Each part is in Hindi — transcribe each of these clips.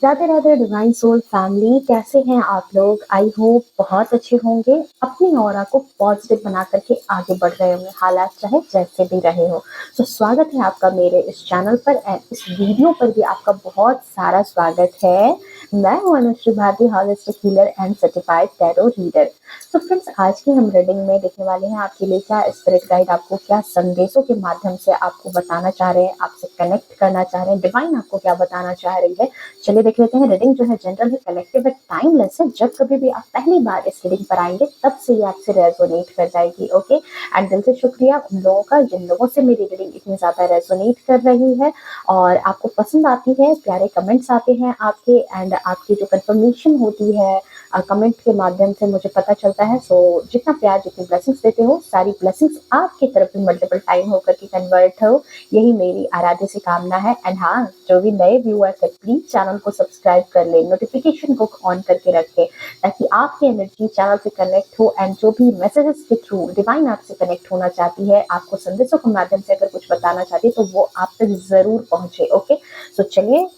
Radhe Radhe divine soul family, कैसे हैं आप लोग? आई होप बहुत अच्छे होंगे। अपनी ऑरा को पॉजिटिव बना करके आगे बढ़ रहे होंगे, हालात चाहे जैसे भी रहे हो। तो स्वागत है आपका मेरे इस चैनल पर एंड इस वीडियो पर भी आपका बहुत सारा स्वागत है। मैं हूं Anushree Bharti, holistic healer and certified tarot reader. तो फ्रेंड्स, आज की हम रीडिंग में देखने वाले हैं आपके लिए क्या स्पिरिट गाइड आपको क्या संदेशों के माध्यम से आपको बताना चाह रहे हैं, आपसे कनेक्ट करना चाह रहे हैं, डिवाइन आपको क्या बताना चाह रही है। चलिए देख लेते हैं। रीडिंग जो है जनरल है, कलेक्टिव है, टाइमलेस है। जब कभी भी आप पहली बार इस रीडिंग पर आएंगे तब से ये आपसे रेजोनेट कर जाएगी। ओके, एंड दिल से शुक्रिया उन लोगों का जिन लोगों से मेरी रीडिंग इतनी ज्यादा रेजोनेट कर रही है और आपको पसंद आती है, प्यारे कमेंट्स आते हैं आपके एंड आपकी जो कंफर्मेशन होती है कमेंट के माध्यम से मुझे पता चलता है। सो जितना प्यार, जितनी ब्लेसिंग्स देते हो, सारी ब्लेसिंग्स आपकी तरफ भी मल्टीपल टाइम होकर के कन्वर्ट हो, यही मेरी आराध्य से कामना है। एंड हाँ, जो भी नए व्यूअर्स है प्लीज चैनल को सब्सक्राइब कर ले, नोटिफिकेशन को ऑन करके रखें ताकि आपकी एनर्जी चैनल से कनेक्ट हो एंड जो भी मैसेजेस के थ्रू डिवाइन आपसे कनेक्ट होना चाहती है, आपको संदेशों के माध्यम से अगर कुछ बताना चाहती है तो वो आप तक जरूर पहुंचे। ओके, सो चलिए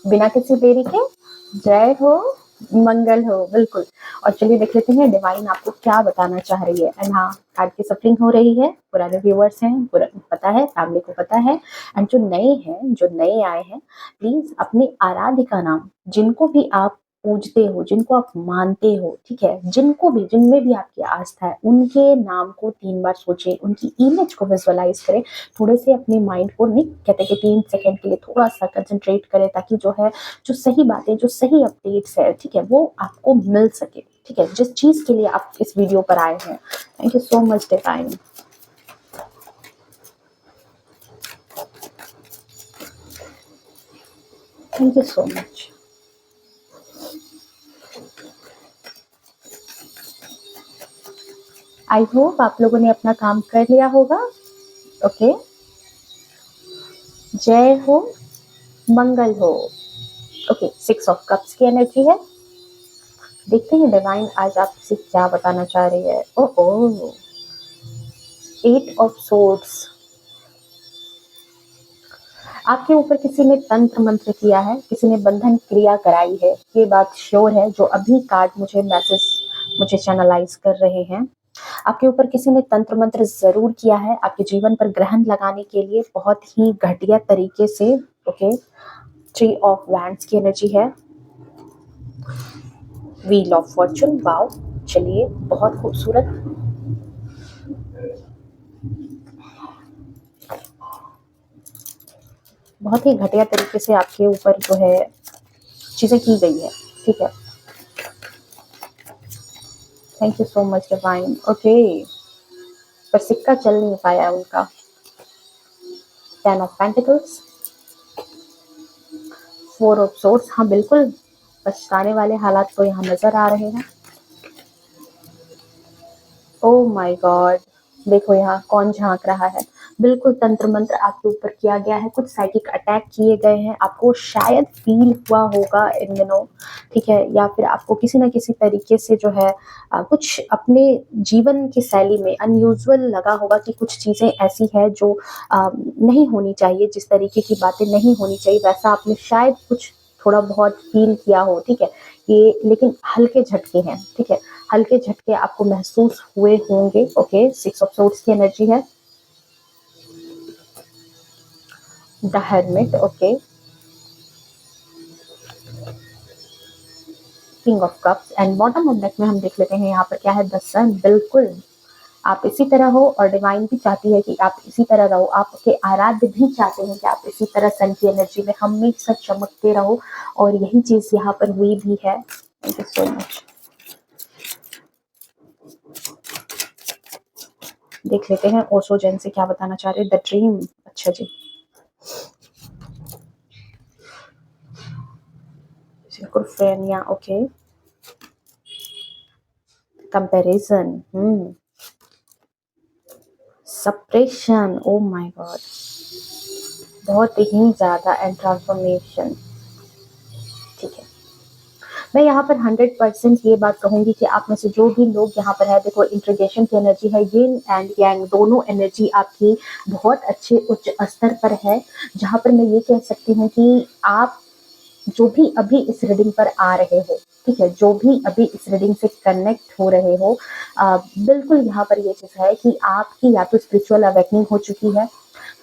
बिना किसी देरी के, जय हो, मंगल हो, बिल्कुल। और चलिए देख लेते हैं डिवाइन आपको क्या बताना चाह रही है। एंड हाँ, आज की सफरिंग हो रही है, पुराने व्यूअर्स हैं, पता है, फैमिली को पता है। एंड जो नए हैं, जो नए आए हैं, प्लीज अपने आराध्य का नाम, जिनको भी आप पूजते हो, जिनको आप मानते हो, ठीक है, जिनको भी, जिनमें भी आपकी आस्था है, उनके नाम को 3 बार सोचें, उनकी इमेज को विजुअलाइज करें। थोड़े से अपने माइंड को, नहीं कहते कि 3 सेकंड के लिए थोड़ा सा कंसंट्रेट करें ताकि जो है, जो सही बातें, जो सही अपडेट्स है, ठीक है, वो आपको मिल सके। ठीक है, जिस चीज के लिए आप इस वीडियो पर आए हैं। Thank you so much divine. Thank you so much. I hope आप लोगों ने अपना काम कर लिया होगा। ओके, जय हो, मंगल हो। ओके, 6 ऑफ कप्स की एनर्जी है। देखते हैं डिवाइन आज आपसे क्या बताना चाह रही है। ओह, 8 ऑफ सोर्ड्स। आपके ऊपर किसी ने तंत्र मंत्र किया है, किसी ने बंधन क्रिया कराई है, ये बात श्योर है। जो अभी कार्ड मुझे मैसेज मुझे चैनलाइज कर रहे हैं, आपके ऊपर किसी ने तंत्र मंत्र जरूर किया है आपके जीवन पर ग्रहण लगाने के लिए, बहुत ही घटिया तरीके से। ओके, 3 ऑफ वैंड्स की एनर्जी है, व्हील ऑफ फॉर्चून। वाओ, चलिए, बहुत खूबसूरत। बहुत ही घटिया तरीके से आपके ऊपर जो है चीजें की गई है, ठीक है। Thank you so much divine. Okay, पर सिक्का चल नहीं पाया उनका। 10 ऑफ पेंटिकल्स, 4 ऑफ सोर्ड्स। हाँ बिल्कुल, पछताने वाले हालात तो यहाँ नजर आ रहे हैं। ओह माय गॉड, देखो यहाँ कौन झांक रहा है। बिल्कुल तंत्र मंत्र आपके ऊपर किया गया है, कुछ साइकिक अटैक किए गए हैं, आपको शायद फील हुआ होगा इन दिनों, ठीक है, या फिर आपको किसी ना किसी तरीके से जो है कुछ अपने जीवन की शैली में अनयूजुअल लगा होगा कि कुछ चीजें ऐसी है जो नहीं होनी चाहिए, जिस तरीके की बातें नहीं होनी चाहिए, वैसा आपने शायद कुछ थोड़ा बहुत फील किया हो, ठीक है। ये लेकिन हल्के झटके हैं, ठीक है, हल्के झटके आपको महसूस हुए होंगे। ओके, 6 ऑफ सोर्ड्स की एनर्जी है, the hermit. Okay, king of cups and bottom of deck में हम देख लेते हैं यहाँ पर क्या है, द सन। बिल्कुल आप इसी तरह हो और डिवाइन भी चाहती है कि आप इसी तरह रहो, आपके आराध्य भी चाहते हैं कि आप इसी तरह सन की एनर्जी में हमेशा चमकते रहो, और यही चीज यहाँ पर हुई भी है। Thank you so much. देख लेते हैं ओशो जैन से क्या बताना चाह रहे हैं, द ड्रीम। अच्छा जी, सिंक्रोफेनिया। Okay, comparison, suppression. Oh my god, बहुत ही ज्यादा एंड ट्रांसफॉर्मेशन, ठीक है। मैं यहाँ पर 100% ये बात कहूंगी कि आप में से जो भी लोग यहाँ पर है, देखो इंट्रीगेशन की एनर्जी है, यिन एंड यांग दोनों एनर्जी आपकी बहुत अच्छे उच्च स्तर पर है, जहाँ पर मैं ये कह सकती हूँ कि आप जो भी अभी इस रीडिंग पर आ रहे हो, ठीक है, जो भी अभी इस रीडिंग से कनेक्ट हो रहे हो, बिल्कुल यहाँ पर ये चीज़ है कि आपकी या तो स्पिरिचुअल अवेकनिंग हो चुकी है,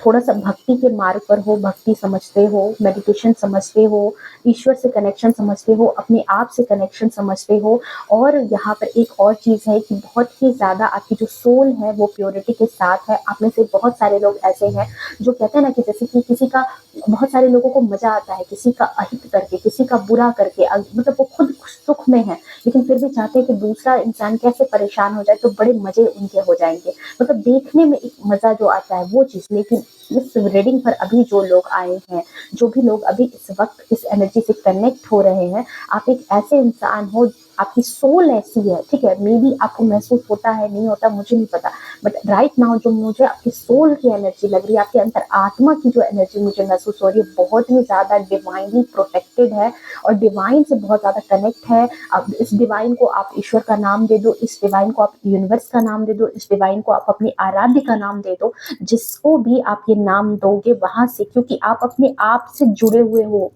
थोड़ा-सा भक्ति के मार्ग पर हो, भक्ति समझते हो, मेडिटेशन समझते हो, ईश्वर से कनेक्शन समझते हो, अपने आप से कनेक्शन समझते हो। और यहाँ पर एक और चीज़ है कि बहुत ही ज़्यादा आपकी जो सोल है वो प्योरिटी के साथ है। आप में से बहुत सारे लोग ऐसे हैं जो कहते हैं ना कि जैसे कि किसी का, बहुत सारे लोगों को मज़ा आता है किसी का अहित करके, किसी का बुरा करके, मतलब वो खुद सुख में है, लेकिन फिर भी चाहते हैं कि दूसरा इंसान कैसे परेशान हो जाए तो बड़े मज़े उनके हो जाएँगे। मतलब देखने में एक मज़ा जो आता है वो चीज़। लेकिन इस रीडिंग पर अभी जो लोग आए हैं, जो भी लोग अभी इस वक़्त इस एनर्जी से कनेक्ट हो रहे हैं, आप एक ऐसे इंसान हो, आपकी सोल ऐसी है, ठीक है? मेबी आपको महसूस होता है, नहीं होता मुझे नहीं पता। बट राइट नाउ जो मुझे आपकी सोल की एनर्जी लग रही है, आपके अंतर आत्मा की जो एनर्जी मुझे महसूस हो रही है, बहुत ही ज़्यादा डिवाइनली प्रोटेक्टेड है और डिवाइन से बहुत ज़्यादा कनेक्ट है। अब इस डिवाइन को आप ईश्वर का नाम दे दो, इस डिवाइन को आप यूनिवर्स का नाम दे दो, इस डिवाइन को आप अपनी आराध्य का नाम दे दो। जिसको भी आप ये नाम दोगे वहां से, क्योंकि आप अपने आप से जुड़े हुए हो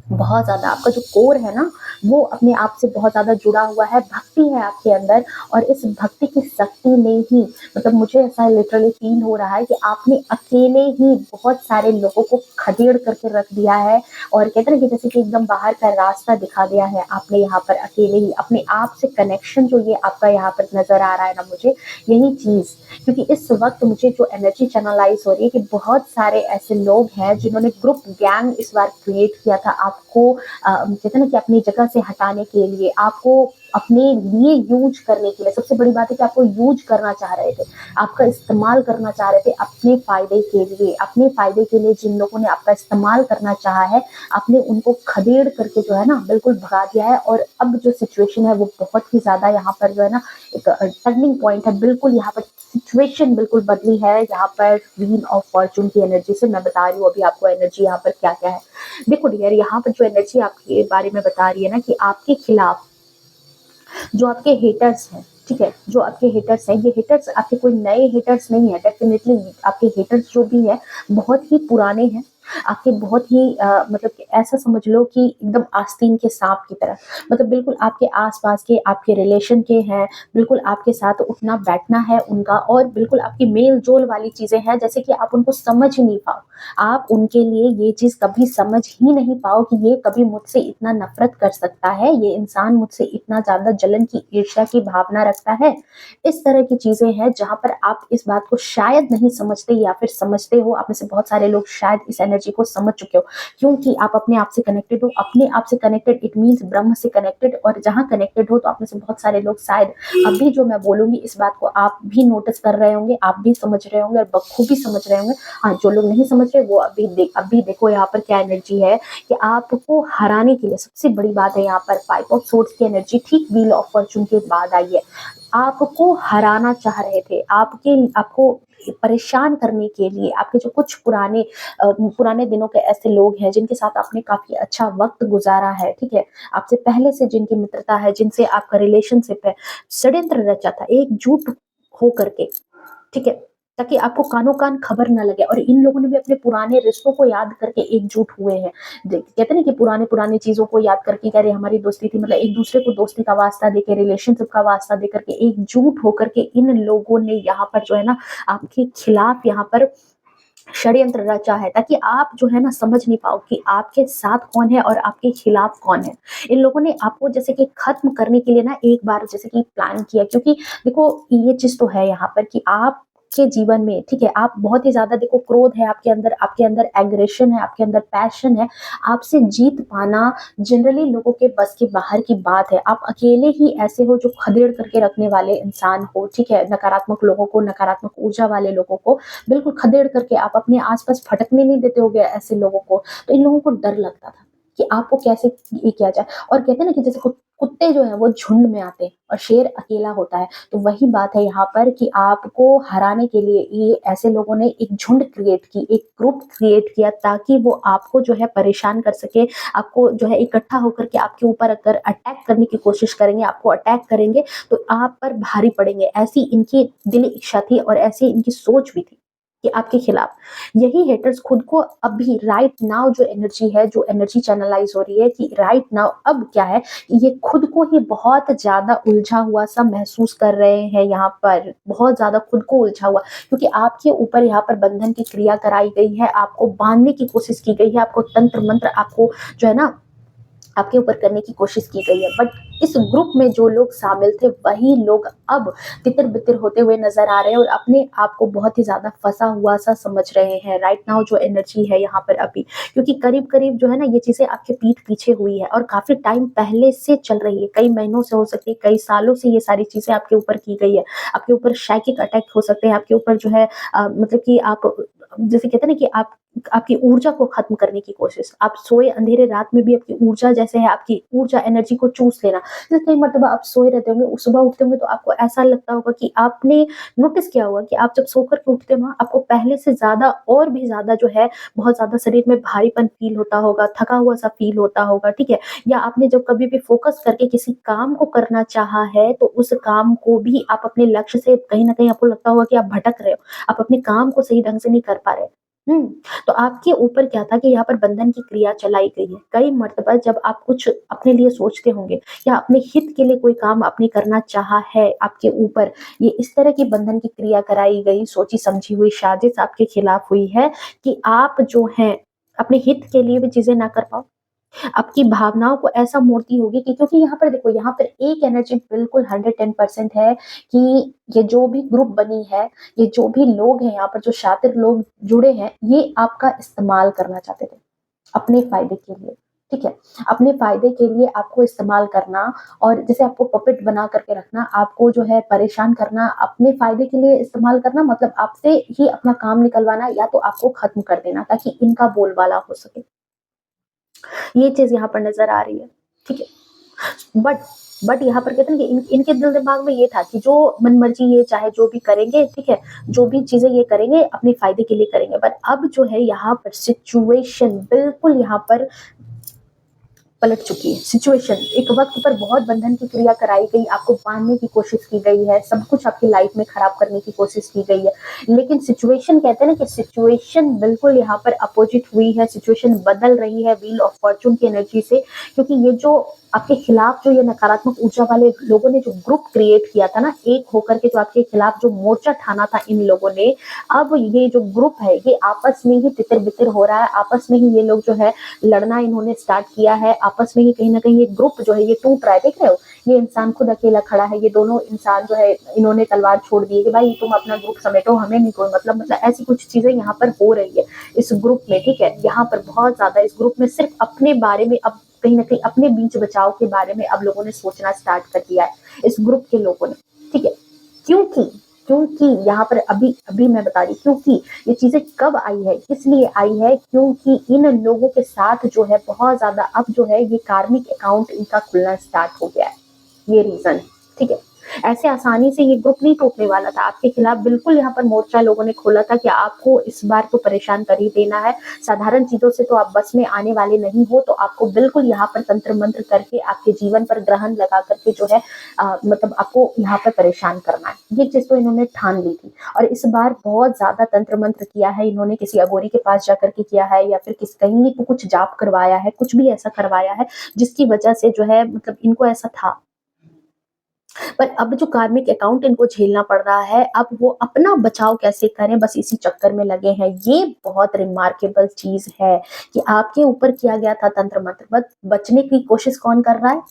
बहुत ज़्यादा, आपका जो कोर है ना वो अपने आप से बहुत ज़्यादा जुड़ा हुआ है, भक्ति है आपके अंदर। और इस भक्ति की शक्ति ने ही, मतलब मुझे ऐसा लिटरली फील हो रहा है कि आपने अकेले ही बहुत सारे लोगों को खदेड़ करके रख दिया है। और कहते हैं ना कि जैसे कि एकदम बाहर का रास्ता दिखा दिया है आपने यहाँ पर अकेले ही, अपने आप से कनेक्शन जो ये आपका यहाँ पर नजर आ रहा है ना मुझे, यही चीज़। क्योंकि इस वक्त मुझे जो एनर्जी चैनलाइज हो रही है कि बहुत सारे ऐसे लोग हैं जिन्होंने ग्रुप गैंग इस बार क्रिएट किया था आपको, कहते हैं ना कि अपनी जगह से हटाने के लिए, आपको अपने लिए यूज करने के लिए। सबसे बड़ी बात है कि आपको यूज करना चाह रहे थे, आपका इस्तेमाल करना चाह रहे थे अपने फायदे के लिए। अपने फायदे के लिए जिन लोगों ने आपका इस्तेमाल करना चाहा है, आपने उनको खदेड़ करके जो है ना बिल्कुल भगा दिया है। और अब जो सिचुएशन है वो बहुत ही ज्यादा यहाँ पर जो है ना एक टर्निंग पॉइंट है, बिल्कुल यहाँ पर सिचुएशन बिल्कुल बदली है। यहाँ पर व्हील ऑफ फॉर्चून की एनर्जी से मैं बता रही हूँ अभी आपको एनर्जी यहाँ पर क्या क्या है। देखो डियर, यहाँ पर जो एनर्जी आपके बारे में बता रही है ना कि आपके खिलाफ जो आपके हेटर्स हैं, ठीक है, जो आपके हेटर्स हैं, ये हेटर्स आपके कोई नए हेटर्स नहीं है। डेफिनेटली आपके हेटर्स जो भी है बहुत ही पुराने हैं, आपके बहुत ही मतलब कि ऐसा समझ लो कि एकदम आस्तीन के सांप की तरह, मतलब बिल्कुल आपके आसपास के, आपके रिलेशन के हैं, बिल्कुल आपके साथ उठना बैठना है उनका, और बिल्कुल आपकी मेल जोल वाली चीजें हैं, जैसे कि आप उनको समझ ही नहीं पाओ। आप उनके लिए ये चीज कभी समझ ही नहीं पाओ कि ये कभी मुझसे इतना नफरत कर सकता है, ये इंसान मुझसे इतना ज्यादा जलन की, ईर्ष्या की भावना रखता है। इस तरह की चीजें हैं जहां पर आप इस बात को शायद नहीं समझते, या फिर समझते हो। आप में से बहुत सारे लोग शायद इस एनर्जी को समझ चुके हो, क्योंकि आप अपने आप से कनेक्टेड हो। अपने आप से कनेक्टेड इट मीन्स ब्रह्म से कनेक्टेड, और जहां कनेक्टेड हो तो आप में से बहुत सारे लोग शायद अभी जो मैं बोलूंगी इस बात को आप भी नोटिस कर रहे होंगे, आप भी समझ रहे होंगे और बखूबी समझ रहे होंगे। हाँ, जो लोग नहीं समझ रहे वो अभी देखो यहाँ पर क्या एनर्जी है कि आपको हराने के लिए सबसे बड़ी बात है, यहाँ पर फाइव ऑफ सोर्ड्स की एनर्जी ठीक व्हील ऑफ फॉर्चून के बाद आई है। आपको हराना चाह रहे थे, आपको परेशान करने के लिए, आपके जो कुछ पुराने दिनों के ऐसे लोग हैं जिनके साथ आपने काफी अच्छा वक्त गुजारा है, ठीक है, आपसे पहले से जिनकी मित्रता है, जिनसे आपका रिलेशनशिप है, षड्यंत्र रचा था एकजुट हो करके, ठीक है, ताकि आपको कानो कान खबर ना लगे। और इन लोगों ने भी अपने पुराने रिश्तों को याद करके एकजुट हुए हैं। कहते ना कि पुराने पुरानी चीजों को याद करके, कह रहे हमारी दोस्ती थी, मतलब एक दूसरे को दोस्ती का वास्ता देके, रिलेशनशिप का वास्ता दे करके एकजुट होकर के इन लोगों ने यहाँ पर जो है ना आपके खिलाफ यहाँ पर षड्यंत्र रचा है, ताकि आप जो है ना समझ नहीं पाओ कि आपके साथ कौन है और आपके खिलाफ कौन है। इन लोगों ने आपको जैसे कि खत्म करने के लिए ना एक बार जैसे कि प्लान किया, क्योंकि देखो ये चीज तो है यहाँ पर कि आप के जीवन में, ठीक है, आप बहुत ही ज्यादा, देखो क्रोध है आपके अंदर एग्रेशन है, आपके अंदर पैशन है। आपसे जीत पाना जनरली लोगों के बस के बाहर की बात है। आप अकेले ही ऐसे हो जो खदेड़ करके रखने वाले इंसान हो, ठीक है, नकारात्मक लोगों को, नकारात्मक ऊर्जा वाले लोगों को बिल्कुल खदेड़ करके आप अपने आसपास फटकने नहीं देते होगे ऐसे लोगों को। तो इन लोगों को डर लगता था कि आपको कैसे ये किया जाए। और कहते हैं ना कि जैसे कुत्ते जो है वो झुंड में आते हैं और शेर अकेला होता है, तो वही बात है यहाँ पर कि आपको हराने के लिए ये ऐसे लोगों ने एक झुंड क्रिएट की, एक ग्रुप क्रिएट किया, ताकि वो आपको जो है परेशान कर सके, आपको जो है इकट्ठा होकर के आपके ऊपर अगर अटैक करने की कोशिश करेंगे, आपको अटैक करेंगे तो आप पर भारी पड़ेंगे। ऐसी इनकी दिली इच्छा थी और ऐसी इनकी सोच भी थी। कि आपके खिलाफ। यही हेटर्स खुद को अभी राइट नाउ जो एनर्जी है, जो एनर्जी चैनलाइज हो रही है कि राइट नाउ अब क्या है, ये खुद को ही बहुत ज्यादा उलझा हुआ सा महसूस कर रहे हैं यहाँ पर, बहुत ज्यादा खुद को उलझा हुआ, क्योंकि आपके ऊपर यहाँ पर बंधन की क्रिया कराई गई है, आपको बांधने की कोशिश की गई है, आपको तंत्र मंत्र आपको जो है ना आपके ऊपर करने की कोशिश की गई है। बट इस ग्रुप में जो लोग शामिल थे वही लोग अब तितर बितर होते हुए नजर आ रहे हैं और अपने आप को बहुत ही ज्यादा फंसा हुआ सा समझ रहे हैं राइट नाउ जो एनर्जी है यहाँ पर अभी, क्योंकि करीब करीब जो है ना ये चीजें आपके पीठ पीछे हुई है और काफी टाइम पहले से चल रही है, कई महीनों से हो सकती है, कई सालों से ये सारी चीजें आपके ऊपर की गई है। आपके ऊपर साइकिक अटैक हो सकते हैं, आपके ऊपर जो है मतलब कि आप जैसे कहते हैं ना कि आप आपकी ऊर्जा को खत्म करने की कोशिश, आप सोए अंधेरे रात में भी आपकी ऊर्जा जैसे है, आपकी ऊर्जा एनर्जी को चूस लेना। जैसे कई मर्तबा आप सोए रहते होंगे, सुबह उठते होंगे तो आपको ऐसा लगता होगा कि आपने नोटिस किया होगा कि आप जब सोकर के उठते हो आपको पहले से ज्यादा और भी ज्यादा जो है बहुत ज्यादा शरीर में भारीपन फील होता होगा, थका हुआ सा फील होता होगा, ठीक है। या आपने जब कभी भी फोकस करके किसी काम को करना चाहा है तो उस काम को भी आप अपने लक्ष्य से कहीं ना कहीं आपको लगता होगा कि आप भटक रहे हो, आप अपने काम को सही ढंग से नहीं कर पा रहे। हम्म। तो आपके ऊपर क्या था कि यहाँ पर बंधन की क्रिया चलाई गई है। कई मर्तबा जब आप कुछ अपने लिए सोचते होंगे या अपने हित के लिए कोई काम आपने करना चाहा है, आपके ऊपर ये इस तरह की बंधन की क्रिया कराई गई, सोची समझी हुई साजिश आपके खिलाफ हुई है कि आप जो हैं अपने हित के लिए भी चीजें ना कर पाओ, आपकी भावनाओं को ऐसा मोड़ती होगी कि, क्योंकि यहाँ पर देखो यहाँ पर एक एनर्जी बिल्कुल 110% है कि ये जो भी ग्रुप बनी है, ये जो भी लोग हैं यहाँ पर जो शातिर लोग जुड़े हैं, ये आपका इस्तेमाल करना चाहते थे अपने फायदे के लिए, ठीक है। अपने फायदे के लिए आपको इस्तेमाल करना और जैसे आपको पपेट बना करके रखना, आपको जो है परेशान करना, अपने फायदे के लिए इस्तेमाल करना, मतलब आपसे ही अपना काम निकलवाना या तो आपको खत्म कर देना ताकि इनका बोलबाला हो सके। ये चीज यहाँ पर नजर आ रही है, ठीक है। बट यहाँ पर कहते हैं कि इनके दिल दिमाग में ये था कि जो मन मर्जी ये चाहे जो भी करेंगे, ठीक है, जो भी चीजें ये करेंगे अपने फायदे के लिए करेंगे। बट अब जो है यहाँ पर सिचुएशन बिल्कुल यहाँ पर पलट चुकी है। सिचुएशन एक वक्त पर बहुत बंधन की क्रिया कराई गई, आपको बांधने की कोशिश की गई है, सब कुछ आपकी लाइफ में खराब करने की कोशिश की गई है, लेकिन सिचुएशन कहते हैं ना कि सिचुएशन बिल्कुल यहाँ पर अपोजिट हुई है, सिचुएशन बदल रही है व्हील ऑफ फॉर्चून की एनर्जी से, क्योंकि ये जो आपके खिलाफ जो ये नकारात्मक ऊर्जा वाले लोगों ने जो ग्रुप क्रिएट किया था ना, एक होकर के जो आपके खिलाफ जो मोर्चा ठाना था इन लोगों ने, अब ये जो ग्रुप है ये आपस में ही तितर बितर हो रहा है, आपस में ही ये लोग जो है लड़ना इन्होंने स्टार्ट किया है, आपस में ही कहीं ना कहीं ये ग्रुप जो है ये टूट रहा है। देख रहे हो, ये इंसान खुद अकेला खड़ा है, ये दोनों इंसान जो है इन्होंने तलवार छोड़ दी है कि भाई तुम अपना ग्रुप समेटो, हमें नहीं कोई मतलब ऐसी कुछ चीजें यहाँ पर हो रही है इस ग्रुप में, ठीक है। यहाँ पर बहुत ज्यादा इस ग्रुप में सिर्फ अपने बारे में, अब कहीं ना कहीं अपने बीच बचाव के बारे में अब लोगों ने सोचना स्टार्ट कर दिया है इस ग्रुप के लोगों ने, ठीक है। क्योंकि क्योंकि यहाँ पर अभी अभी मैं बता रही, क्योंकि ये चीजें कब आई है, किस लिए आई है, क्योंकि इन लोगों के साथ जो है बहुत ज्यादा अब जो है ये कार्मिक अकाउंट इनका खुलना स्टार्ट हो गया है, ये रीजन है, ठीक है। ऐसे आसानी से ये ग्रुप नहीं टूटने वाला था, आपके खिलाफ बिल्कुल यहाँ पर मोर्चा लोगों ने खोला था कि आपको इस बार तो परेशान कर ही देना है, साधारण चीजों से तो आप बस में आने वाले नहीं हो, तो आपको बिल्कुल यहाँ पर तंत्र मंत्र करके आपके जीवन पर ग्रहण लगा करके जो है मतलब आपको यहाँ पर परेशान करना है, ये चीज तो इन्होंने ठान ली थी। और इस बार बहुत ज्यादा तंत्र मंत्र किया है इन्होंने, किसी अघोरी के पास जाकर के किया है या फिर किस कहीं तो कुछ जाप करवाया है, कुछ भी ऐसा करवाया है जिसकी वजह से जो है मतलब इनको ऐसा था। पर अब जो कार्मिक अकाउंट इनको झेलना पड़ रहा है, अब वो अपना बचाव कैसे करें बस इसी चक्कर में लगे हैं। ये बहुत रिमार्केबल चीज है कि आपके ऊपर किया गया था तंत्र मंत्र, बट बचने की कोशिश कौन कर रहा है,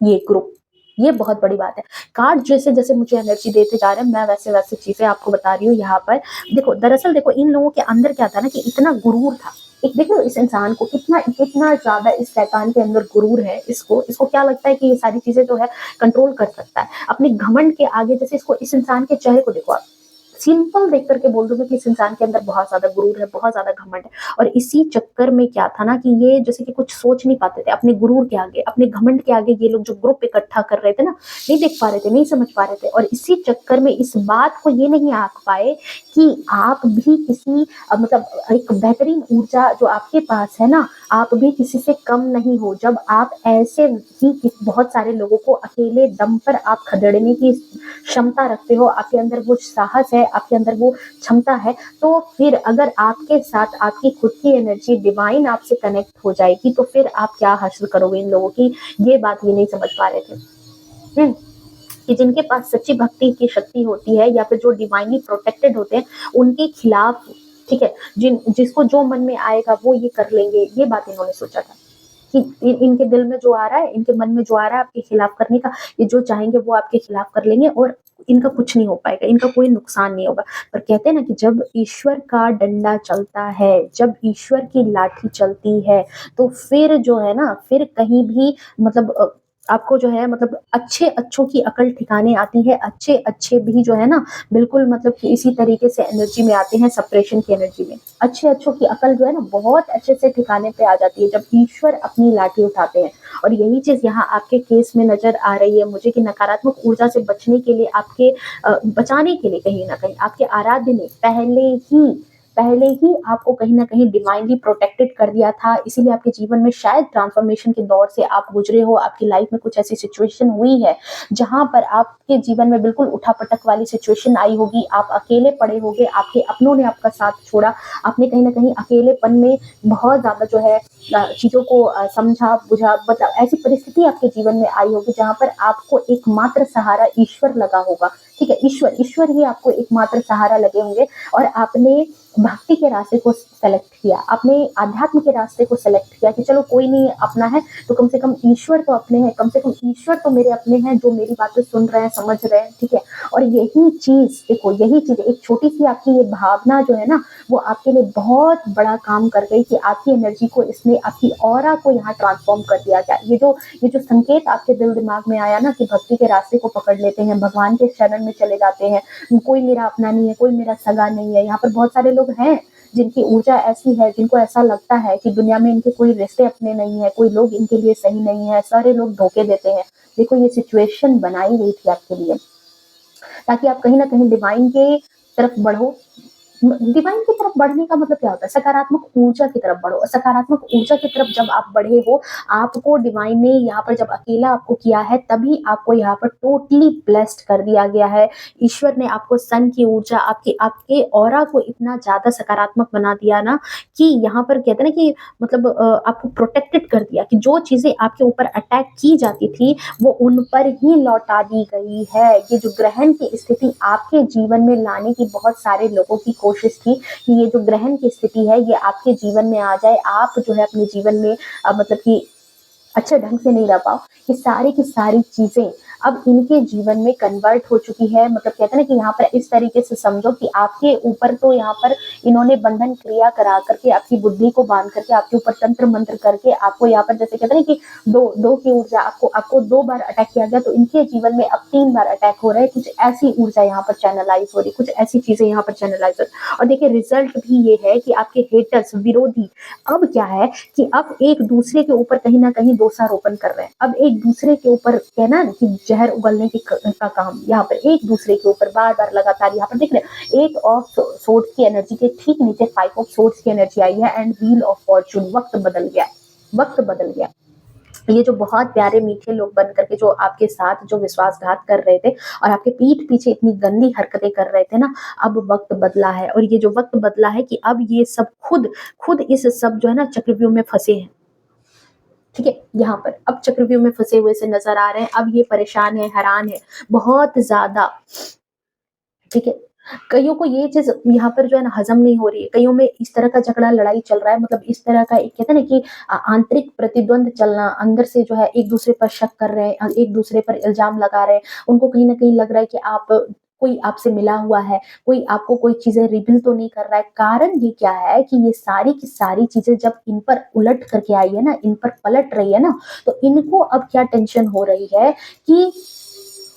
ये ग्रुप। ये बहुत बड़ी बात है। कार्ड जैसे जैसे मुझे एनर्जी देते जा रहे हैं, मैं वैसे वैसे चीजें आपको बता रही हूँ यहाँ पर। देखो दरअसल देखो इन लोगों के अंदर क्या था ना कि इतना गुरूर था, एक देखो इस इंसान को कितना कितना ज्यादा इस शैतान के अंदर गुरूर है, इसको इसको क्या लगता है कि ये सारी चीजें जो है कंट्रोल कर सकता है अपने घमंड के आगे। जैसे इसको इस इंसान के चेहरे को देखो आप, सिंपल देख करके बोल दूंगी कि इस इंसान के अंदर बहुत ज्यादा गुरूर है, बहुत ज्यादा घमंड है। और इसी चक्कर में क्या था ना कि ये जैसे कि कुछ सोच नहीं पाते थे अपने गुरूर के आगे, अपने घमंड के आगे, ये लोग जो ग्रुप इकट्ठा कर रहे थे ना, नहीं देख पा रहे थे, नहीं समझ पा रहे थे। और इसी चक्कर में इस बात को ये नहीं आंक पाए कि आप भी किसी मतलब एक बेहतरीन ऊर्जा जो आपके पास है ना, आप भी किसी से कम नहीं हो। जब आप ऐसे ही बहुत सारे लोगों को अकेले दम पर आप खदेड़ने की क्षमता रखते हो, आपके अंदर वो साहस है, आपके अंदर वो क्षमता है, तो फिर अगर आपके साथ आपकी खुद की एनर्जी डिवाइन आपसे कनेक्ट हो जाएगी, तो फिर आप क्या हासिल करोगे इन लोगों की, ये बात ये नहीं समझ पा रहे थे। हुँ। कि जिनके पास सच्ची भक्ति की शक्ति होती है या फिर जो डिवाइनली प्रोटेक्टेड होते हैं, उनके खिलाफ, ठीक है, जिसको जो मन में आएगा वो ये कर लेंगे, ये बात इन्होंने सोचा था। कि इनके दिल में जो आ रहा है, इनके मन में जो आ रहा है आपके खिलाफ करने का, ये जो चाहेंगे वो आपके खिलाफ कर लेंगे और इनका कुछ नहीं हो पाएगा, इनका कोई नुकसान नहीं होगा। पर कहते हैं ना कि जब ईश्वर का डंडा चलता है, जब ईश्वर की लाठी चलती है, तो फिर जो है ना, फिर कहीं भी मतलब आपको जो है मतलब अच्छे-अच्छों की अकल ठिकाने आती है, अच्छे-अच्छे भी जो है ना बिल्कुल मतलब कि इसी तरीके से एनर्जी में आते हैं, सेपरेशन की एनर्जी में। अच्छे-अच्छों की अकल जो है ना बहुत अच्छे से ठिकाने पे आ जाती है जब ईश्वर अपनी लाठी उठाते हैं। और यही चीज़ यहाँ आपके केस में नज़र आ रही है मुझे कि नकारात्मक ऊर्जा से बचने के लिए आपके बचाने के लिए कहीं न कहीं आपके आराध्य ने पहले ही आपको कहीं न कहीं डिवाइनली प्रोटेक्टेड कर दिया था, इसीलिए आपके जीवन में शायद ट्रांसफॉर्मेशन के दौर से आप गुज़रे हो, आपकी लाइफ में कुछ ऐसी सिचुएशन हुई है, जहाँ पर आपके जीवन में बिल्कुल उठा-पटक वाली सिचुएशन आई होगी, आप अकेले पड़े होंगे, आपके अपनों ने आपका साथ छोड़ा, आपने कहीं न कहीं अकेलेपन में बहुत ज़्यादा जो है चीज़ों को समझा, बुझा, मतलब ऐसी परिस्थिति आपके जीवन में आई होगी, जहाँ पर आपको एकमात्र सहारा ईश्वर लगा होगा, ठीक है? ईश्वर ही आपको एकमात्र सहारा लगे होंगे और आपने भक्ति के रास्ते को सेलेक्ट किया, आपने आध्यात्म के रास्ते को सेलेक्ट किया कि चलो कोई नहीं अपना है तो कम से कम ईश्वर तो अपने हैं, कम से कम ईश्वर तो मेरे अपने हैं जो मेरी बातें सुन रहे हैं, समझ रहे हैं, ठीक है? और यही चीज़ देखो, यही चीज़ एक छोटी-सी आपकी ये भावना जो है ना, वो आपके लिए बहुत बड़ा काम कर गई कि आपकी एनर्जी को इसने आपकी ऑरा को यहाँ ट्रांसफॉर्म कर दिया गया। ये जो संकेत आपके दिल दिमाग में आया ना कि भक्ति के रास्ते को पकड़ लेते हैं, भगवान के शरण में चले जाते हैं, कोई मेरा अपना नहीं है, कोई मेरा सगा नहीं है। यहाँ पर बहुत सारे लोग हैं जिनकी ऊर्जा ऐसी है, जिनको ऐसा लगता है कि दुनिया में इनके कोई रिश्ते अपने नहीं है, कोई लोग इनके लिए सही नहीं है, सारे लोग धोखे देते हैं। देखो ये सिचुएशन बनाई गई थी आपके लिए, ताकि आप कहीं न कहीं डिवाइन के तरफ बढ़ो। डिवाइन की तरफ बढ़ने का मतलब क्या होता है? सकारात्मक ऊर्जा की तरफ बढ़ो। सकारात्मक ऊर्जा की तरफ जब आप बढ़े हो, आपको डिवाइन ने यहाँ पर जब अकेला आपको किया है, तभी आपको यहाँ पर टोटली ब्लेस्ड कर दिया गया है। ईश्वर ने आपको सन की ऊर्जा, आपके आपके ऑरा को इतना ज़्यादा सकारात्मक बना दिया ना कि यहाँ पर कहते हैं ना कि मतलब आपको प्रोटेक्टेड कर दिया कि जो चीज़ें आपके ऊपर अटैक की जाती थी, वो उन पर ही लौटा दी गई है। ये जो ग्रहण की स्थिति आपके जीवन में लाने की बहुत सारे लोगों की कोशिश थी कि ये जो ग्रहण की स्थिति है ये आपके जीवन में आ जाए, आप जो है अपने जीवन में मतलब कि अच्छे ढंग से नहीं रह पाओ। ये सारी की सारी चीज़ें अब इनके जीवन में कन्वर्ट हो चुकी है, मतलब कहते हैं ना कि यहाँ पर इस तरीके से समझो कि आपके ऊपर तो यहाँ पर इन्होंने बंधन क्रिया करा करके आपकी बुद्धि को बांध करके आपके ऊपर तंत्र मंत्र करके आपको यहाँ पर जैसे कहते हैं ना कि दो की ऊर्जा आपको 2 बार अटैक किया गया, तो इनके जीवन में अब 3 बार अटैक हो रहा है। कुछ ऐसी ऊर्जा यहाँ पर चैनलाइज हो रही है, कुछ ऐसी चीज़ें यहाँ पर चैनलाइज हो रही है। और देखिए रिजल्ट भी ये है कि आपके हेटर्स, विरोधी अब क्या है कि अब एक दूसरे के ऊपर कहीं न कहीं दोषारोपण कर रहे हैं। अब एक दूसरे के ऊपर कहना है ना कि जहर उगलने का काम यहाँ पर एक दूसरे के ऊपर बार-बार लगातार यहाँ पर देख रहे हैं। 8 ऑफ सोर्ड्स की एनर्जी के ठीक नीचे 5 ऑफ सोर्ड्स की एनर्जी आई है एंड व्हील ऑफ फॉर्च्यून। वक्त बदल गया है, वक्त बदल गया। ये जो बहुत प्यारे मीठे लोग बन करके जो आपके साथ जो विश्वासघात कर रहे थे और आपके पीठ पीछे इतनी गंदी हरकतें कर रहे थे ना, अब वक्त बदला है। और ये जो वक्त बदला है कि अब ये सब खुद खुद इस सब जो है ना चक्रव्यूह में फंसे हैं, ठीक है? यहाँ पर अब चक्रव्यूह में फंसे हुए से नजर आ रहे हैं। अब ये परेशान है, हैरान है बहुत ज्यादा, ठीक है? कईयों को ये चीज़ यहाँ पर जो है ना हज़म नहीं हो रही है, कईयों में इस तरह का झगड़ा लड़ाई चल रहा है, मतलब इस तरह का एक कहते हैं ना कि आंतरिक प्रतिद्वंद चलना, अंदर से जो है एक-दूसरे पर शक कर रहे हैं, एक-दूसरे पर इल्ज़ाम लगा रहे हैं। उनको कहीं न कहीं लग रहा है कि कोई आपसे मिला हुआ है, कोई आपको कोई चीज़ें रिवील तो नहीं कर रहा है। कारण ये क्या है कि ये सारी की सारी चीज़ें जब इन पर उलट करके आई है ना, इन पर पलट रही है ना, तो इनको अब क्या टेंशन हो रही है कि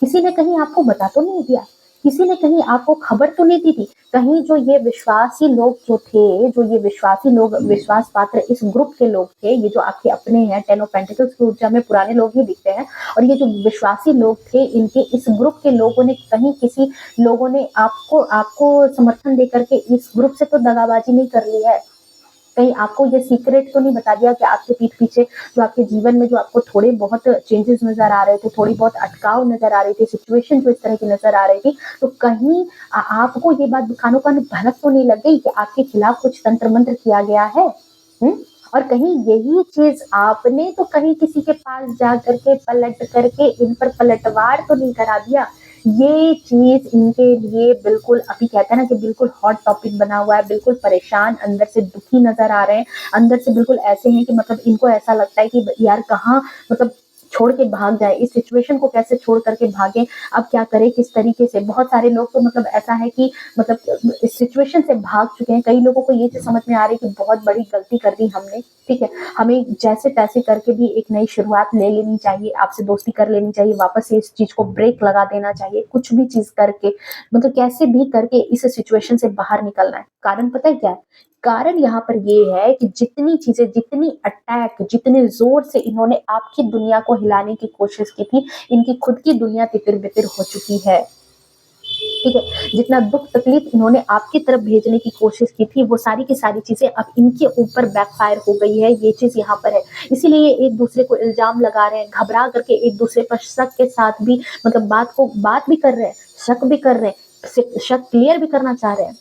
किसी ने कहीं आपको बता तो नहीं दिया, किसी ने कहीं आपको खबर तो नहीं दी थी, कहीं जो ये विश्वासी लोग जो थे, जो ये विश्वासी लोग, विश्वास पात्र इस ग्रुप के लोग थे, ये जो आपके अपने हैं, 10 ऑफ पेंटिकल्स की ऊर्जा में पुराने लोग ही दिखते हैं, और ये जो विश्वासी लोग थे, इनके इस ग्रुप के लोगों ने कहीं किसी लोगों ने आपको आपको समर्थन देकर के इस ग्रुप से तो दगाबाजी नहीं कर ली है। कहीं आपको ये सीक्रेट तो नहीं बता दिया कि आपके पीठ पीछे जो आपके जीवन में जो आपको थोड़े बहुत चेंजेस नज़र आ रहे थे, थोड़ी बहुत अटकाव नज़र आ रही थी, सिचुएशन जो इस तरह की नज़र आ रही थी, तो कहीं आपको ये बात कानो-कान भनक तो नहीं लग गई कि आपके खिलाफ कुछ तंत्र-मंत्र किया गया है? हुँ? और कहीं यही चीज़ आपने तो कहीं किसी के पास जा करके पलट करके इन पर पलटवार तो नहीं करा दिया? ये चीज़ इनके लिए बिल्कुल अभी कहते हैं ना कि बिल्कुल हॉट टॉपिक बना हुआ है, बिल्कुल परेशान, अंदर से दुखी नज़र आ रहे हैं, अंदर से बिल्कुल ऐसे हैं कि मतलब इनको ऐसा लगता है कि यार कहाँ मतलब छोड़ के भाग जाए, इस सिचुएशन को कैसे छोड़ कर के भागें, अब क्या करें, किस तरीके से? बहुत सारे लोग तो मतलब ऐसा है कि मतलब इस सिचुएशन से भाग चुके हैं। कई लोगों को ये चीज़ समझ में आ रही है कि बहुत बड़ी गलती कर दी हमने, ठीक है? हमें जैसे-तैसे करके भी एक नई शुरुआत ले लेनी चाहिए, आपसे दोस्ती कर लेनी चाहिए, वापस से इस चीज़ को ब्रेक लगा देना चाहिए, कुछ भी चीज़ करके मतलब कैसे भी करके इस सिचुएशन से बाहर निकलना है। कारण पता है क्या है? कारण यहाँ पर ये है कि जितनी चीज़ें, जितनी अटैक, जितने ज़ोर से इन्होंने आपकी दुनिया को हिलाने की कोशिश की थी, इनकी खुद की दुनिया तितिर-बितिर हो चुकी है। ठीक है? जितना दुःख तकलीफ इन्होंने आपकी तरफ भेजने की कोशिश की थी, वो सारी की सारी चीज़ें अब इनके ऊपर बैकफ़ायर हो गई है, ये चीज़ यहाँ पर है। इसीलिए ये एक-दूसरे को इल्ज़ाम लगा रहे हैं, घबरा करके एक-दूसरे पर शक के साथ भी मतलब बात भी कर रहे हैं, शक भी कर रहे हैं, शक क्लियर भी करना चाह रहे हैं।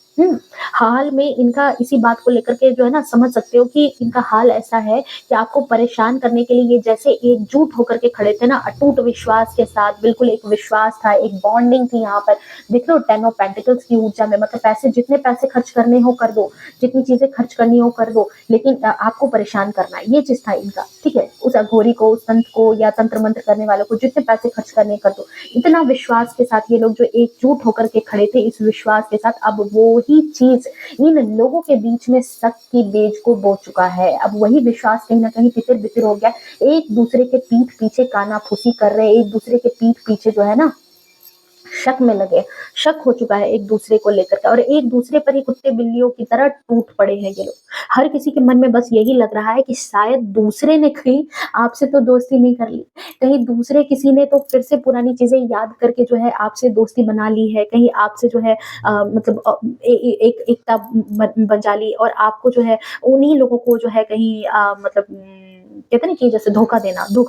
हाल में इनका इसी बात को लेकर के जो है ना समझ सकते हो कि इनका हाल ऐसा है कि आपको परेशान करने के लिए ये जैसे एकजुट होकर के खड़े थे ना, अटूट विश्वास के साथ, बिल्कुल एक विश्वास था, एक बॉन्डिंग थी यहाँ पर। देख लो 10 ऑफ पेंटिकल्स की ऊर्जा में मतलब जितने पैसे खर्च करने हो कर दो, जितनी चीजें खर्च करनी हो कर दो, लेकिन आपको परेशान करना है, ये चीज था इनका। ठीक है, उस अघोरी को, उस संत को या तंत्र मंत्र करने वालों को जितने पैसे खर्च करने कर दो। इतना विश्वास के साथ ये लोग जो एकजुट होकर के खड़े थे, इस विश्वास के साथ, अब वो ही चीज इन लोगों के बीच में शक की बेज को बो चुका है। अब वही विश्वास कहीं ना कहीं तितिर बितिर हो गया। एक दूसरे के पीठ पीछे कानाफूसी कर रहे, एक दूसरे के पीठ पीछे जो है ना शक में लगे, शक हो चुका है एक दूसरे को लेकर के, और एक दूसरे पर ही कुत्ते बिल्लियों की तरह टूट पड़े हैं ये लोग। हर किसी के मन में बस यही लग रहा है कि शायद दूसरे ने कहीं आपसे तो दोस्ती नहीं कर ली, कहीं दूसरे किसी ने तो फिर से पुरानी चीजें याद करके जो है आपसे दोस्ती बना ली है, कहीं आपसे जो है मतलब एक एकता बजा ली, और आपको जो है उन्हीं लोगों को जो है कहीं मतलब कहते हैं ना कि जैसे धोखा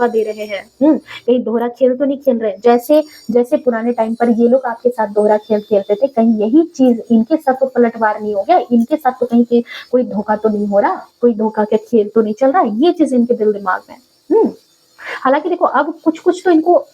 दे रहे हैं। कहीं दोहरा खेल तो नहीं खेल रहे, जैसे जैसे पुराने टाइम पर ये लोग आपके साथ दोहरा खेल खेलते थे, कहीं यही चीज इनके साथ तो पलटवार नहीं हो गया, इनके साथ तो कहीं के कोई धोखा तो नहीं हो रहा, कोई धोखा का खेल तो नहीं चल रहा, ये चीज इनके दिल दिमाग में। हालांकि देखो अब कुछ कुछ तो इनको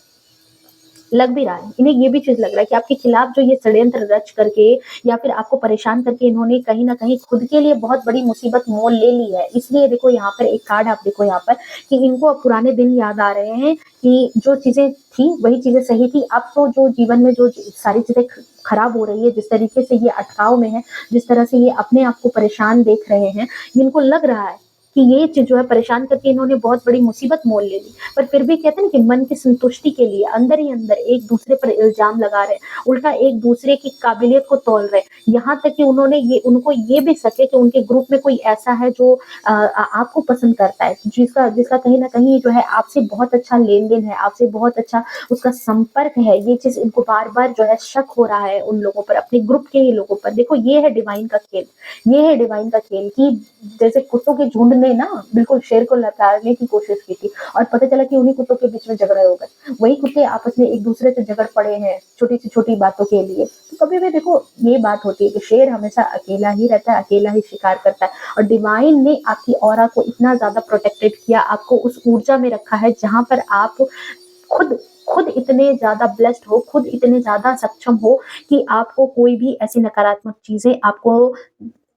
लग भी रहा है, इन्हें ये भी चीज लग रहा है कि आपके खिलाफ जो ये षड्यंत्र रच करके या फिर आपको परेशान करके इन्होंने कहीं ना कहीं खुद के लिए बहुत बड़ी मुसीबत मोल ले ली है। इसलिए देखो यहाँ पर एक कार्ड आप देखो यहाँ पर कि इनको अब पुराने दिन याद आ रहे हैं कि जो चीजें थी वही चीजें सही थी। अब तो जो जीवन में जो सारी चीजें खराब हो रही है, जिस तरीके से ये अटकाव में है, जिस तरह से ये अपने आप को परेशान देख रहे हैं, इनको लग रहा है कि ये चीज जो है परेशान करके इन्होंने बहुत बड़ी मुसीबत मोल ले ली। पर फिर भी कहते हैं ना कि मन की संतुष्टि के लिए अंदर ही अंदर एक दूसरे पर इल्जाम लगा रहे, उल्टा एक दूसरे की काबिलियत को तौल रहे। यहाँ तक कि उनको ये भी सके कि उनके ग्रुप में कोई ऐसा है जो आपको पसंद करता है, जिसका जिसका कहीं ना कहीं जो है आपसे बहुत अच्छा लेन देन है, आपसे बहुत अच्छा उसका संपर्क है। ये चीज इनको बार बार जो है शक हो रहा है उन लोगों पर, अपने ग्रुप के ही लोगों पर। देखो ये है डिवाइन का खेल, ये है डिवाइन का खेल कि जैसे कुत्तों के झुंड ने ना बिल्कुल शेर को लताड़ने की कोशिश की थी, और पता चला कि उन्हीं कुत्तों के बीच में झगड़े हो गए। वही कुत्ते आपस में एक दूसरे से झगड़ पड़े हैं छोटी सी छोटी बातों के लिए। तो कभी भी देखो ये बात होती है कि शेर हमेशा अकेला ही रहता है, अकेला ही शिकार करता है, और डिवाइन ने आपकी ऑरा को इतना ज्यादा प्रोटेक्टेड किया, आपको उस ऊर्जा में रखा है जहां पर आप खुद खुद इतने ज्यादा ब्लेस्ड हो, खुद इतने ज्यादा सक्षम हो कि आपको कोई भी ऐसी नकारात्मक चीजें आपको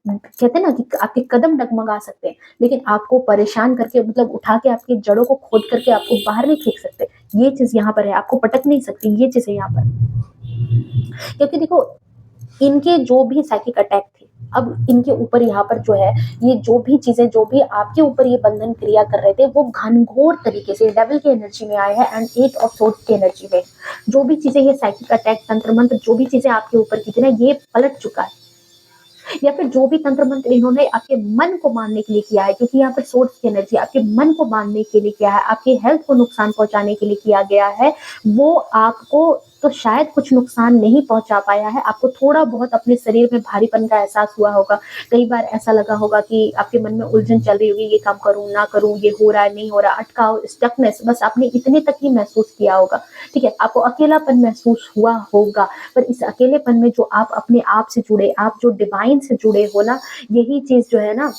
कहते हैं ना कि आपके कदम डगमगा सकते हैं, लेकिन आपको परेशान करके मतलब उठा के आपकी जड़ों को खोद करके आपको बाहर नहीं फेंक सकते। ये चीज यहाँ पर है, आपको पटक नहीं सकती, ये चीज है यहाँ पर। क्योंकि देखो इनके जो भी साइकिक अटैक थे, अब इनके ऊपर यहाँ पर जो है ये जो भी चीजें, जो भी आपके ऊपर ये बंधन क्रिया कर रहे थे, वो घनघोर तरीके से डेविल की एनर्जी में आए हैं एंड 8 ऑफ सोर्ड्स की एनर्जी में। जो भी चीजें ये साइकिक अटैक, तंत्र मंत्र, जो भी चीजें आपके ऊपर की थी ना, ये पलट चुका है। या फिर जो भी तंत्र मंत्र इन्होंने आपके मन को मारने के लिए किया है, क्योंकि यहाँ पर सोर्स की एनर्जी आपके मन को मारने के लिए किया है, आपके हेल्थ को नुकसान पहुंचाने के लिए किया गया है, वो आपको तो शायद कुछ नुकसान नहीं पहुँचा पाया है। आपको थोड़ा-बहुत अपने शरीर में भारीपन का एहसास हुआ होगा। कई बार ऐसा लगा होगा कि आपके मन में उलझन चल रही होगी, ये काम करूँ, ना करूँ, ये हो रहा है, नहीं हो रहा, अटकाव, स्टकनेस, बस आपने इतने तक ही महसूस किया होगा, ठीक है? आपको अकेलापन महसूस हुआ होगा, पर इस अकेलेपन में जो आप अपने आप से जुड़े, आप जो डिवाइन से जुड़े हो ना, यही चीज़ जो है ना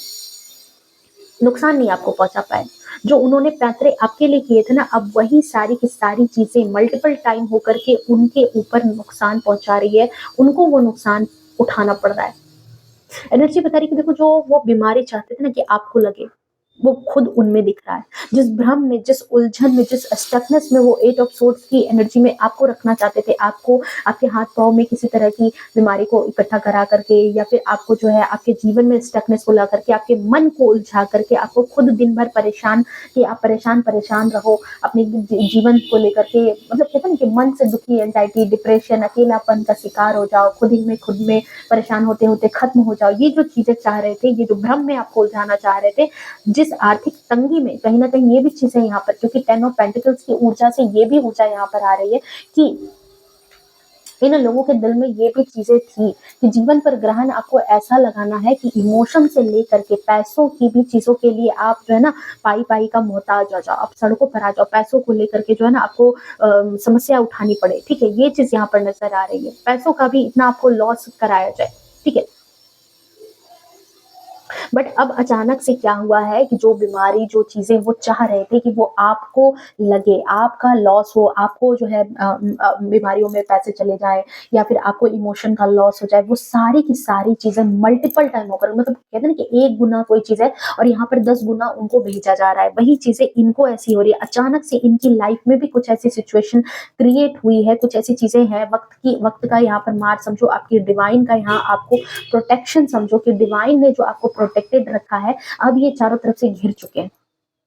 नुकसान नहीं आपको पहुँचा पाए। जो उन्होंने पैतरे आपके लिए किए थे ना, अब वही सारी की सारी चीज़ें मल्टीपल टाइम होकर के उनके ऊपर नुकसान पहुँचा रही है, उनको वो नुकसान उठाना पड़ रहा है। एनर्जी बता रही है कि देखो जो वो बीमारी चाहते थे ना कि आपको लगे, वो खुद उनमें दिख रहा है। जिस भ्रम में, जिस उलझन में, जिस स्टकनेस में वो 8 ऑफ सोर्ड्स की एनर्जी में आपको रखना चाहते थे, आपको आपके हाथ-पाँव में किसी तरह की बीमारी को इकट्ठा करा करके या फिर आपको जो है आपके जीवन में स्टकनेस को ला करके, आपके मन को उलझा करके, आपको खुद दिन भर परेशान कि आप परेशान-परेशान रहो, अपने जीवन को लेकर के मतलब कहते हैं ना कि मन से दुखी, एंग्ज़ायटी, डिप्रेशन, अकेलापन का शिकार हो जाओ, खुद में परेशान होते-होते खत्म हो जाओ। ये जो चीज़ें चाह रहे थे, ये जो भ्रम में आपको उलझाना चाह रहे थे, जिस आर्थिक तंगी में कहीं न कहीं ये भी चीज़ें यहाँ पर क्योंकि 10 ऑफ पेंटिकल्स की ऊर्जा से ये भी ऊर्जा यहाँ पर आ रही है कि इन लोगों के दिल में ये भी चीज़ें थी कि जीवन पर ग्रहण आपको ऐसा लगाना है कि इमोशन से लेकर के पैसों की भी चीज़ों के लिए आप जो है ना पाई-पाई का मोहताज हो जाओ, आप सड़कों पर आ जाओ, पैसों को लेकर के जो है ना आपको समस्या उठानी पड़े, ठीक है? ये चीज़ यहाँ पर नज़र आ रही है। पैसों का भी इतना आपको लॉस कराया जाए, ठीक है? बट अब अचानक से क्या हुआ है कि जो बीमारी, जो चीज़ें वो चाह रहे थे कि वो आपको लगे, आपका लॉस हो, आपको जो है बीमारियों में पैसे चले जाएँ या फिर आपको इमोशन का लॉस हो जाए, वो सारी की सारी चीज़ें मल्टीपल टाइम होकर मतलब कहते हैं ना कि 1 गुना कोई चीज़ है और यहाँ पर 10 गुना उनको भेजा जा रहा है। वही चीज़ें इनको ऐसी हो रही है। अचानक से इनकी लाइफ में भी कुछ ऐसी सिचुएशन क्रिएट हुई है, कुछ ऐसी चीज़ें हैं, वक़्त का यहाँ पर मार समझो, आपकी डिवाइन का यहाँ आपको प्रोटेक्शन समझो कि डिवाइन ने जो आपको प्रोटेक्टेड रखा है, अब ये चारों तरफ से घिर चुके हैं।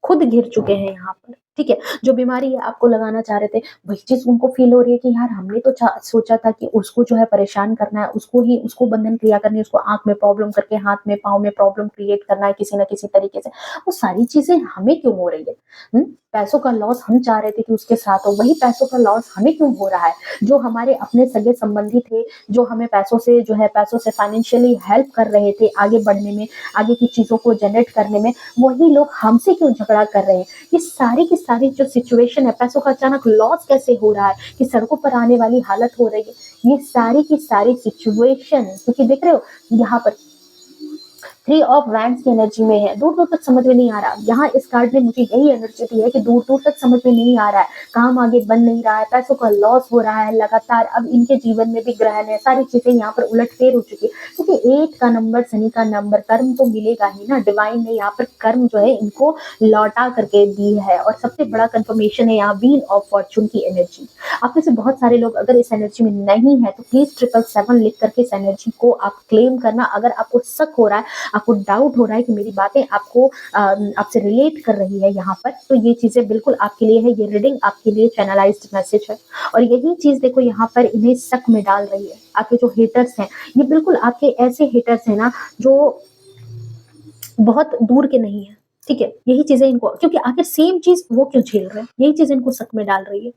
खुद घिर चुके हैं यहाँ पर, ठीक है? जो बीमारी है आपको लगाना चाह रहे थे, वही चीज़ उनको फ़ील हो रही है कि यार हमने तो चा सोचा था कि उसको जो है परेशान करना है, उसको बंधन क्रिया करनी है, उसको आँख में प्रॉब्लम करके हाथ में, पाँव में प्रॉब्लम क्रिएट करना है किसी न किसी तरीके से। वो सारी चीज़ें हमें क्यों हो रही है? हुँ? पैसों का लॉस हम चाह रहे थे कि उसके साथ हो, वही पैसों का लॉस हमें क्यों हो रहा है? जो हमारे अपने सगे-संबंधी थे, जो हमें पैसों से फाइनेंशियली हेल्प कर रहे थे आगे बढ़ने में, आगे की चीज़ों को जनरेट करने में, वही लोग हमसे क्यों झगड़ा कर रहे हैं? ये सारी की सारी जो सिचुएशन है, पैसों का अचानक लॉस कैसे हो रहा है कि सड़कों पर आने वाली हालत हो रही है, ये सारी की सारी सिचुएशन क्योंकि देख रहे हो यहाँ पर 3 ऑफ वैंड्स की एनर्जी में है, दूर-दूर तक समझ में नहीं आ रहा। यहाँ इस कार्ड ने मुझे यही एनर्जी दी है कि दूर-दूर तक समझ में नहीं आ रहा है, काम आगे बन नहीं रहा है, पैसों का लॉस हो रहा है लगातार, अब इनके जीवन में भी ग्रहण है, सारी चीज़ें यहाँ पर उलट-फेर हो चुकी है। क्योंकि 8 का नंबर, शनि का नंबर, कर्म तो मिलेगा ही ना, डिवाइन ने यहाँ पर कर्म जो है इनको लौटा करके दी है और सबसे बड़ा कन्फर्मेशन है यहाँ व्हील ऑफ फॉर्च्यून की एनर्जी। आप में से बहुत सारे लोग अगर इस एनर्जी में नहीं है, तो प्लीज़ 777 लिख करके इस एनर्जी को आप क्लेम करना। अगर आपको शक हो रहा है, आपको डाउट हो रहा है कि मेरी बातें आपको आपसे रिलेट कर रही है यहाँ पर, तो ये चीज़ें बिल्कुल आपके लिए है, ये रीडिंग आपके लिए चैनलाइज्ड मैसेज है। और यही चीज़ देखो यहाँ पर इन्हें शक में डाल रही है। आपके जो हेटर्स हैं, ये बिल्कुल आपके ऐसे हेटर्स हैं ना जो बहुत दूर के नहीं है, ठीक है? यही चीज़ें इनको क्योंकि आखिर सेम चीज़ वो क्यों झेल रहे हैं? यही चीज़ इनको शक में डाल रही है।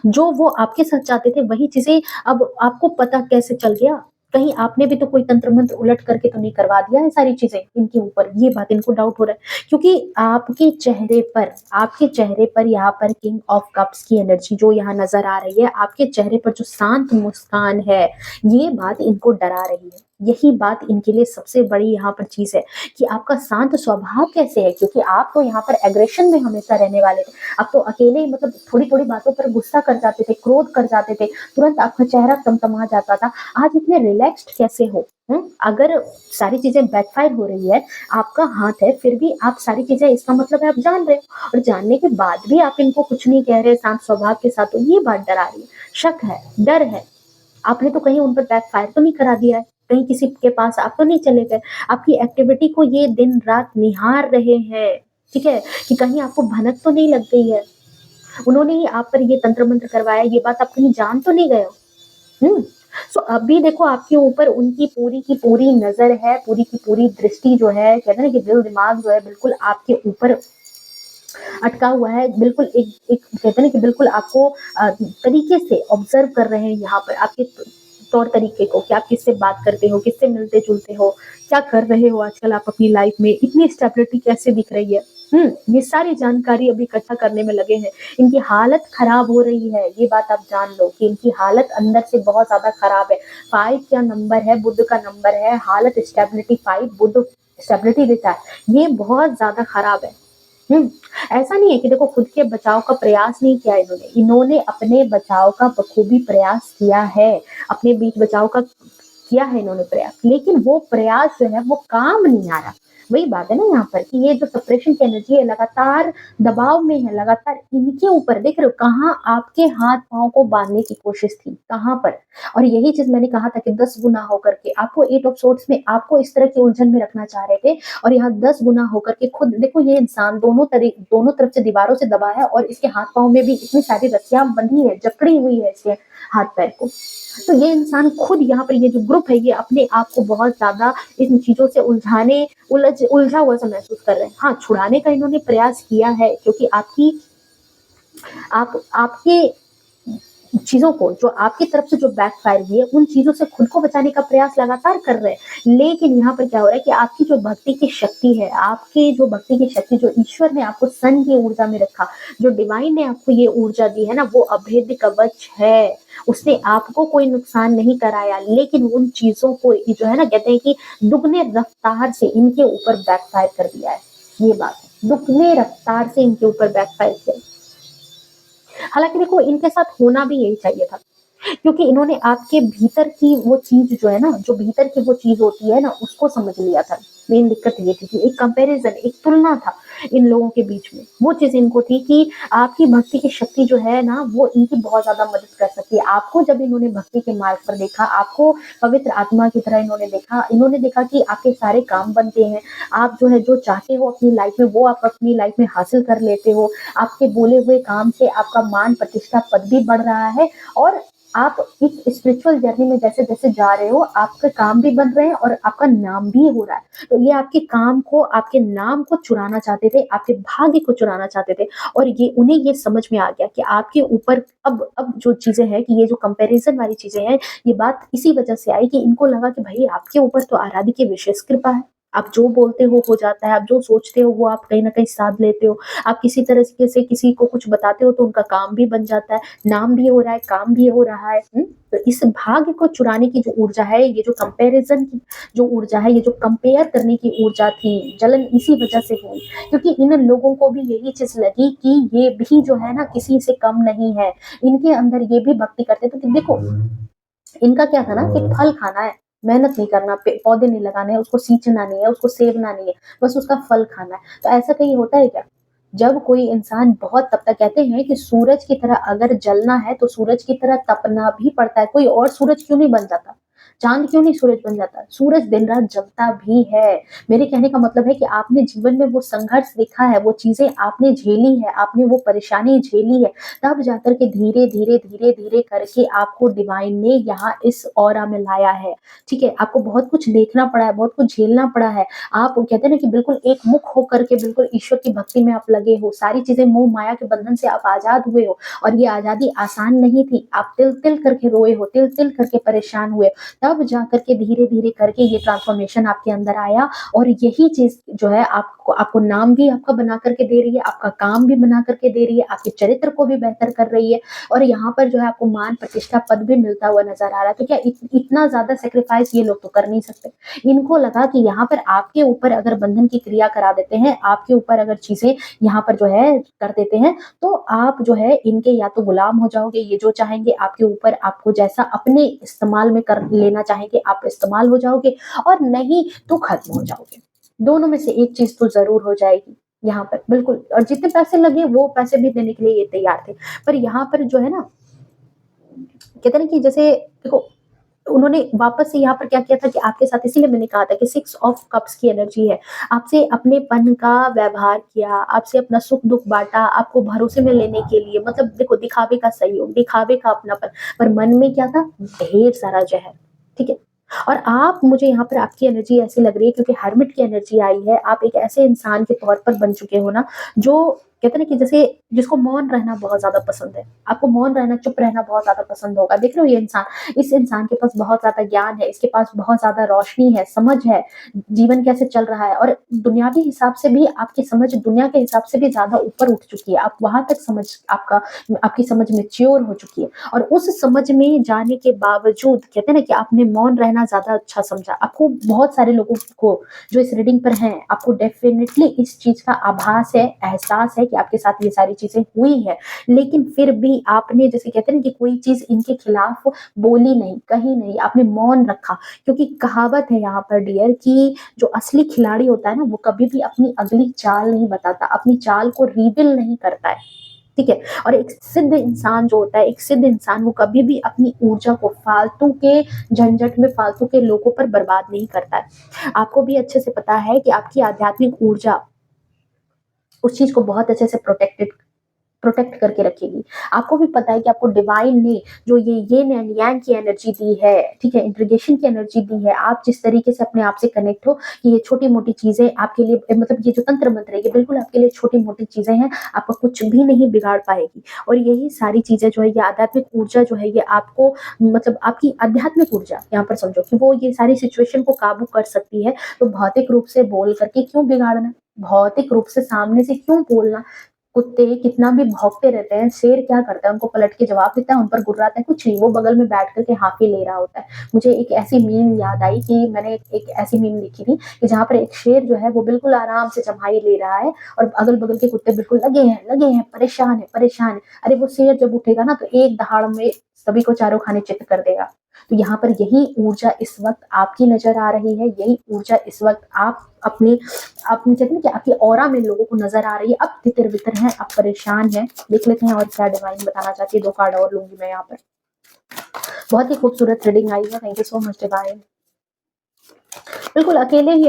जो वो आपके साथ चाहते थे वही चीज़ें अब आपको पता कैसे चल गया? कहीं आपने भी तो कोई तंत्र मंत्र उलट करके तो नहीं करवा दिया है सारी चीज़ें इनके ऊपर? ये बात इनको डाउट हो रहा है क्योंकि आपके चेहरे पर यहाँ पर किंग ऑफ कप्स की एनर्जी जो यहाँ नज़र आ रही है, आपके चेहरे पर जो शांत मुस्कान है, ये बात इनको डरा रही है। यही बात इनके लिए सबसे बड़ी यहाँ पर चीज़ है कि आपका शांत स्वभाव कैसे है? क्योंकि आप तो यहाँ पर एग्रेशन में हमेशा रहने वाले थे। आप तो अकेले ही मतलब थोड़ी-थोड़ी बातों पर गुस्सा कर जाते थे, क्रोध कर जाते थे, तुरंत आपका चेहरा तमतमा जाता था। आज इतने रिलैक्स्ड कैसे हो? अगर सारी चीज़ें बैकफायर हो रही है, आपका हाथ है, फिर भी आप सारी चीज़ें इसका मतलब है आप जान रहे हो और जानने के बाद भी आप इनको कुछ नहीं कह रहे शांत स्वभाव के साथ, तो ये बात डरा रही है। शक है, डर है। आपने तो कहीं उन पर बैकफायर तो नहीं करा दिया है? कहीं किसी के पास आप तो नहीं चले गए? आपकी एक्टिविटी को ये दिन-रात निहार रहे हैं, ठीक है? कि कहीं आपको भनक तो नहीं लग गई है? उन्होंने ही आप पर ये तंत्र-मंत्र करवाया, ये बात आप कहीं जान तो नहीं गए हो? हुँ? सो अभी देखो आपके ऊपर उनकी पूरी की पूरी नज़र है, पूरी की पूरी दृष्टि जो है, कहते हैं ना कि दिल-दिमाग जो है बिल्कुल आपके ऊपर अटका हुआ है, बिल्कुल एक एक कहते हैं ना कि बिल्कुल आपको तरीके से ऑब्ज़र्व कर रहे हैं यहाँ पर आपके तौर तरीके को कि आप किससे बात करते हो, किससे मिलते-जुलते हो, क्या कर रहे हो आजकल आप अपनी लाइफ़ में, इतनी स्टेबिलिटी कैसे दिख रही है। ये सारी जानकारी अभी इकट्ठा करने में लगे हैं। इनकी हालत खराब हो रही है, ये बात आप जान लो कि इनकी हालत अंदर से बहुत ज़्यादा खराब है। 5 क्या नंबर है, बुध का नंबर है, हालत स्टेबिलिटी 5 बुध स्टेबिलिटी देता है। ये बहुत ज़्यादा खराब है। हुँ, ऐसा नहीं है कि देखो खुद के बचाव का प्रयास नहीं किया इन्होंने, इन्होंने अपने बचाव का बखूबी प्रयास किया है, अपने बीच बचाव का किया है इन्होंने प्रयास, लेकिन वो प्रयास जो है वो काम नहीं आ रहा। वही बात है ना यहाँ पर कि ये जो सेपरेशन की एनर्जी है लगातार दबाव में है, लगातार इनके ऊपर देख रहे हो कहाँ आपके हाथ-पाँव को बाँधने की कोशिश थी, कहाँ पर? और यही चीज़ मैंने कहा था कि 10 गुना होकर के आपको 8 ऑफ सोर्ड्स में आपको इस तरह की उलझन में रखना चाह रहे थे और यहाँ 10 गुना होकर के खुद देखो ये इंसान दोनों तरफ से दीवारों से दबा है और इसके हाथ-पाँव में भी इतनी सारी रस्सियाँ बंधी है, जकड़ी हुई है इसके हाथ-पैर को। तो ये इंसान खुद यहाँ पर ये जो ग्रुप है ये अपने आप को बहुत ज़्यादा इन चीज़ों से उलझा हुआ सा महसूस कर रहे हैं। हाँ, छुड़ाने का इन्होंने प्रयास किया है क्योंकि आपके चीज़ों को जो आपकी तरफ से जो बैकफायर हुई है, उन चीज़ों से खुद को बचाने का प्रयास लगातार कर रहे हैं। लेकिन यहाँ पर क्या हो रहा है कि आपकी जो भक्ति की शक्ति है, आपकी जो भक्ति की शक्ति जो ईश्वर ने आपको सन की ऊर्जा में रखा, जो डिवाइन ने आपको ये ऊर्जा दी है ना, वो अभेद्य कवच है। उसने आपको कोई नुकसान नहीं कराया, लेकिन उन चीज़ों को ये जो है ना कहते हैं कि दुगने रफ्तार से इनके ऊपर बैकफायर कर दिया है। ये बात है, दुगने रफ्तार से इनके ऊपर बैकफायर किया। हालाँकि देखो इनके साथ होना भी यही चाहिए था, क्योंकि इन्होंने आपके भीतर की वो चीज़ जो है ना, जो भीतर की वो चीज़ होती है ना, उसको समझ लिया था। मेन दिक्कत ये थी कि एक कंपैरिज़न, एक तुलना था इन लोगों के बीच में। वो चीज़ इनको थी कि आपकी भक्ति की शक्ति जो है ना, वो इनकी बहुत ज़्यादा मदद कर सकती है। आपको जब इन्होंने भक्ति के मार्ग पर देखा, आपको पवित्र आत्मा की तरह इन्होंने देखा कि आपके सारे काम बनते हैं। आप जो है, जो चाहते हो अपनी लाइफ़ में, वो आप अपनी लाइफ़ में हासिल कर लेते हो। आपके बोले हुए काम से आपका मान, प्रतिष्ठा, पद भी बढ़ रहा है और आप इस स्पिरिचुअल जर्नी में जैसे-जैसे जा रहे हो, आपके काम भी बन रहे हैं और आपका नाम भी हो रहा है। तो ये आपके काम को, आपके नाम को चुराना चाहते थे, आपके भाग्य को चुराना चाहते थे और ये उन्हें ये समझ में आ गया कि आपके ऊपर अब जो चीज़ें हैं कि ये जो कंपैरिज़न वाली चीज़ें हैं, ये बात इसी वजह से आई कि इनको लगा कि भई आपके ऊपर तो आराध्य की विशेष कृपा है। आप जो बोलते हो जाता है, आप जो सोचते हो वो आप कहीं न कहीं साध लेते हो। आप किसी तरीके से किसी को कुछ बताते हो तो उनका काम भी बन जाता है। नाम भी हो रहा है, काम भी हो रहा है। तो इस भाग्य को चुराने की जो ऊर्जा है, ये जो कंपैरिज़न की जो ऊर्जा है, ये जो कंपेयर करने की ऊर्जा थी, जलन इसी वजह से हुई। क्योंकि इन लोगों को भी यही चीज़ लगी कि ये भी जो है ना किसी से कम नहीं है। इनके अंदर ये भी भक्ति करते थे। तो देखो इनका क्या था ना कि फल खाना है, मेहनत नहीं करना, पौधे नहीं लगाने हैं, उसको सींचना नहीं है, उसको सेवना नहीं है, बस उसका फल खाना है। तो ऐसा कहीं होता है क्या? जब कोई इंसान बहुत तब तक कहते हैं कि सूरज की तरह अगर जलना है तो सूरज की तरह तपना भी पड़ता है। कोई और सूरज क्यों नहीं बन जाता? चाँद क्यों नहीं सूरज बन जाता? सूरज दिन-रात जलता भी है। मेरे कहने का मतलब है कि आपने जीवन में वो संघर्ष देखा है, वो चीज़ें आपने झेली है, आपने वो परेशानी झेली है, तब जाकर के धीरे-धीरे, धीरे-धीरे करके आपको डिवाइन ने यहाँ इस ऑरा में लाया है। ठीक है? आपको बहुत कुछ देखना पड़ा है, बहुत कुछ झेलना पड़ा है। आप कहते हैं ना कि बिल्कुल एकमुख होकर के बिल्कुल ईश्वर की भक्ति में आप लगे हो। सारी चीज़ें मोह-माया के बंधन से आप आज़ाद हुए हो और ये आज़ादी आसान नहीं थी। आप तिल-तिल करके रोए हो, तिल-तिल करके परेशान हुए। तब जाकर के धीरे-धीरे करके ये ट्रांसफॉर्मेशन आपके अंदर आया और यही चीज़ जो है आपको नाम भी आपका बना कर के दे रही है, आपका काम भी बना कर के दे रही है, आपके चरित्र को भी बेहतर कर रही है और यहाँ पर जो है आपको मान, प्रतिष्ठा, पद भी मिलता हुआ नज़र आ रहा है। तो क्या इतना ज़्यादा सैक्रिफाइस ये लोग तो कर नहीं सकते। इनको लगा कि यहाँ पर आपके ऊपर अगर बंधन की क्रिया करा देते हैं, आपके ऊपर अगर चीज़ें यहाँ पर जो है कर देते हैं, तो आप जो है इनके या तो गुलाम हो जाओगे, ये जो चाहेंगे आपके ऊपर आपको जैसा अपने इस्तेमाल में कर लेना चाहेंगे, आप इस्तेमाल हो जाओगे और नहीं तो खत्म हो जाओगे। दोनों में से एक चीज़ तो ज़रूर हो जाएगी यहाँ पर, बिल्कुल और जितने पैसे लगे वो पैसे भी देने के लिए ये तैयार थे। पर यहाँ पर जो है ना, कहते हैं ना कि जैसे देखो उन्होंने वापस से यहाँ पर क्या किया था कि आपके साथ इसीलिए मैंने कहा था कि 6 ऑफ कप्स की एनर्जी है। आपसे अपनेपन का व्यवहार किया, आपसे अपना सुख-दुःख बाँटा, आपको भरोसे में लेने के लिए मतलब देखो दिखावे का सहयोग, दिखावे का अपनापन, पर मन में क्या था? ढेर सारा ज़हर, ठीक है? और आप मुझे यहाँ पर आपकी एनर्जी ऐसी लग रही है क्योंकि हर्मिट की एनर्जी आई है, आप एक ऐसे इंसान के तौर पर बन चुके हो ना, जो कहते हैं ना कि जैसे जिसको मौन रहना बहुत ज़्यादा पसंद है, आपको मौन रहना, चुप रहना बहुत ज़्यादा पसंद होगा। देख रहे हो ये इंसान, इस इंसान के पास बहुत ज़्यादा ज्ञान है, इसके पास बहुत ज़्यादा रोशनी है, समझ है, जीवन कैसे चल रहा है और दुनियावी हिसाब से भी आपकी समझ दुनिया के हिसाब से भी ज़्यादा ऊपर उठ चुकी है। आप वहाँ तक समझ आपका आपकी समझ मैच्योर हो चुकी है और उस समझ में जाने के बावजूद कहते हैं ना कि आपने मौन रहना ज़्यादा अच्छा समझा। आपको बहुत सारे लोगों को जो इस रीडिंग पर हैं, आपको डेफ़िनिटली इस चीज़ का आभास है, एहसास है कि आपके साथ ये सारी चीज़ें हुई हैं। लेकिन फिर भी आपने जैसे कहते हैं ना कि कोई चीज़ इनके खिलाफ बोली नहीं, कही नहीं, आपने मौन रखा। क्योंकि कहावत है यहाँ पर डियर कि जो असली खिलाड़ी होता है ना, वो कभी भी अपनी अगली चाल नहीं बताता, अपनी चाल को रिवील नहीं करता है। ठीक है? और एक सिद्ध इंसान जो होता है, एक सिद्ध इंसान वो कभी भी अपनी ऊर्जा को फालतू के झंझट में, फालतू के लोगों पर बर्बाद नहीं करता है। आपको भी अच्छे से पता है कि आपकी आध्यात्मिक ऊर्जा उस चीज़ को बहुत अच्छे से प्रोटेक्ट करके रखेगी। आपको भी पता है कि आपको डिवाइन ने जो ये यिन एंड यांग की एनर्जी दी है, ठीक है? इंटीग्रेशन की एनर्जी दी है। आप जिस तरीके से अपने आप से कनेक्ट हो कि ये छोटी-मोटी चीज़ें आपके लिए मतलब ये जो तंत्र-मंत्र है, ये बिल्कुल आपके लिए छोटी-मोटी चीज़ें हैं, आपका कुछ भी नहीं बिगाड़ पाएगी। और यही सारी चीज़ें जो है, ये आध्यात्मिक ऊर्जा जो है, ये आपको मतलब आपकी आध्यात्मिक ऊर्जा यहाँ पर समझो कि वो ये सारी सिचुएशन को काबू कर सकती है, तो भौतिक रूप से बोल करके क्यों बिगाड़ना? भौतिक रूप से सामने से क्यों बोलना? कुत्ते कितना भी भौंकते रहते हैं, शेर क्या करता है उनको पलट के जवाब देता है, उन पर गुर्राता है, कुछ नहीं, वो बगल में बैठ कर के हाफ़ी ले रहा होता है। मुझे एक ऐसी मीम याद आई कि मैंने एक ऐसी मीम देखी थी कि जहाँ पर एक शेर जो है वो बिल्कुल आराम से जम्हाई ले रहा है और अगल-बगल के कुत्ते बिल्कुल लगे हैं, परेशान हैं, परेशान हैं। अरे वो शेर जब उठेगा ना तो एक दहाड़ में सभी को चारों खाने चित्त कर देगा। तो यहाँ पर यही ऊर्जा इस वक़्त आपकी नज़र आ रही है, यही ऊर्जा इस वक़्त आप अपने आप कहते हैं ना कि आपकी ऑरा में लोगों को नज़र आ रही है। आप तितर-बितर हैं, आप परेशान हैं। देख लेते हैं और क्या डिवाइन बताना चाहती है, 2 कार्ड और लूँगी मैं यहाँ पर। बहुत ही खूबसूरत रीडिंग आई है, thank you so much divine. बिल्कुल अकेले ही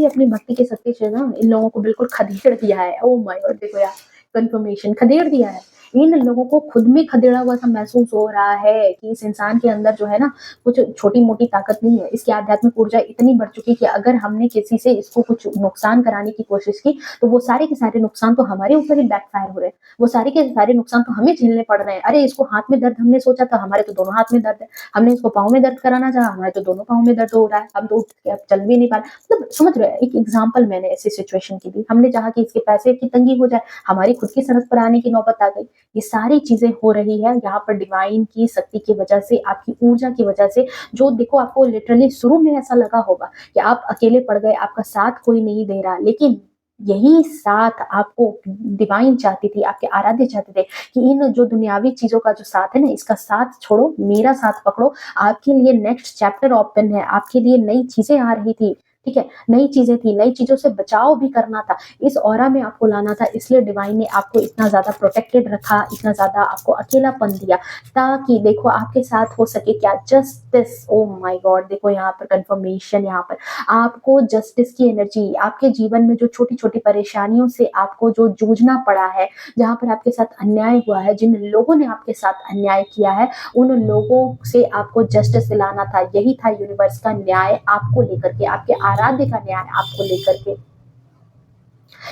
अपनी भक्ति के शक्ति से ना इन लोगों को बिल्कुल खदेड़ दिया है। Oh my God! देखो यार कन्फर्मेशन खदेड़ दिया है। इन लोगों को खुद में खदेड़ा हुआ सा महसूस हो रहा है कि इस इंसान के अंदर जो है ना कुछ छोटी-मोटी ताकत नहीं है। इसकी आध्यात्मिक ऊर्जा इतनी बढ़ चुकी है कि अगर हमने किसी से इसको कुछ नुकसान कराने की कोशिश की, तो वो सारे के सारे नुकसान तो हमारे ऊपर ही बैकफायर हो रहे हैं। वो सारे के सारे नुकसान तो हमें झेलने पड़ रहे हैं। अरे इसको हाथ में दर्द हमने सोचा था, हमारे तो दोनों हाथ में दर्द है। हमने इसको पाँव में दर्द कराना चाहा, हमारे तो दोनों पाँव में दर्द हो रहा है। हम तो उठ के अब चल भी नहीं पा रहे। मतलब समझ रहे हैं, एक एग्ज़ाम्पल मैंने ऐसी सिचुएशन की दी। हमने चाहा कि इसके पैसे की तंगी हो जाए, हमारी खुद की सड़क पर आने की नौबत आ गई। ये सारी चीज़ें हो रही है यहाँ पर डिवाइन की शक्ति की वजह से, आपकी ऊर्जा की वजह से, जो देखो आपको लिटरली शुरू में ऐसा लगा होगा कि आप अकेले पड़ गए, आपका साथ कोई नहीं दे रहा, लेकिन यही साथ आपको डिवाइन चाहती थी, आपके आराध्य चाहते थे कि इन जो दुनियावी चीज़ों का जो साथ है ना, इसका साथ छोड़ो, मेरा साथ पकड़ो। आपके लिए नेक्स्ट चैप्टर ओपन है, आपके लिए नई चीज़ें आ रही थी, ठीक है? नई चीज़ें थी, नई चीज़ों से बचाव भी करना था, इस ऑरा में आपको लाना था, इसलिए डिवाइन ने आपको इतना ज़्यादा प्रोटेक्टेड रखा, इतना ज़्यादा आपको अकेलापन दिया, ताकि देखो आपके साथ हो सके क्या जस्टिस। Oh my God! देखो यहाँ पर कन्फर्मेशन यहाँ पर आपको जस्टिस की एनर्जी, आपके जीवन में जो छोटी-छोटी परेशानियों से आपको जो जूझना पड़ा है, जहाँ पर आपके साथ अन्याय हुआ है, जिन लोगों ने आपके साथ अन्याय किया है, उन लोगों से आपको जस्टिस दिलाना था। यही था यूनिवर्स का न्याय आपको लेकर के, आपके आराध्य का न्याय आपको लेकर के।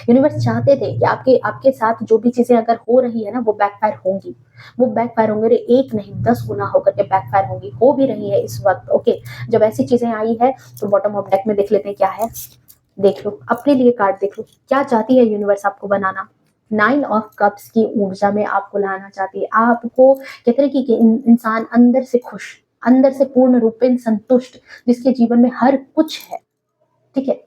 यूनिवर्स चाहते थे कि आपके आपके साथ जो भी चीज़ें अगर हो रही है ना, वो बैकफायर होंगी। वो बैकफायर होंगे और 1 नहीं 10 गुना होकर के बैकफायर होंगी, हो भी रही है इस वक़्त, ओके। जब ऐसी चीज़ें आई है, तो बॉटम ऑफ डेक में देख लेते हैं क्या है। देख लो, अपने लिए कार्ड देख लो, क्या चाहती है यूनिवर्स आपको बनाना? 9 ऑफ कप्स की ऊर्जा में आपको लाना चाहती है। आपको कहते हैं कि इंसान अंदर से खुश, अंदर से पूर्ण रूपेण संतुष्ट, जिसके जीवन में हर कुछ है, ठीक है?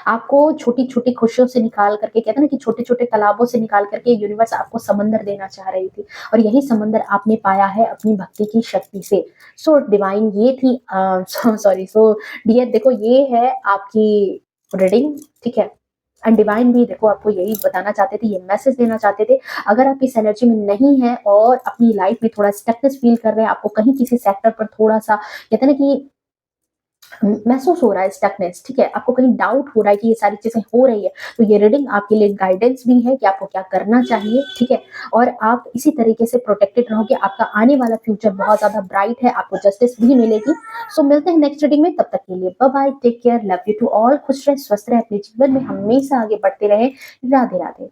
आपको छोटी-छोटी खुशियों से निकाल करके कहते हैं ना कि छोटे-छोटे तालाबों से निकाल करके यूनिवर्स आपको समंदर देना चाह रही थी और यही समंदर आपने पाया है अपनी भक्ति की शक्ति से। सो डिवाइन ये थी सो डियर देखो ये है आपकी रीडिंग, ठीक है? एंड डिवाइन भी देखो आपको यही बताना चाहते थे, ये मैसेज देना चाहते थे, अगर आप इस एनर्जी में नहीं हैं और अपनी लाइफ में थोड़ा स्टकनेस फील कर रहे हैं, आपको कहीं किसी सेक्टर पर थोड़ा-सा कहते हैं ना कि महसूस हो रहा है स्टकनेस, ठीक है? आपको कहीं डाउट हो रहा है कि ये सारी चीज़ें हो रही है, तो ये रीडिंग आपके लिए गाइडेंस भी है कि आपको क्या करना चाहिए, ठीक है? और आप इसी तरीके से प्रोटेक्टेड रहोगे, आपका आने वाला फ्यूचर बहुत ज़्यादा ब्राइट है, आपको जस्टिस भी मिलेगी। सो मिलते हैं नेक्स्ट रीडिंग में, तब तक के लिए bye bye, take care, love you to all, खुश रहें, स्वस्थ रहें, अपने जीवन में हमेशा आगे बढ़ते रहें। राधे-राधे।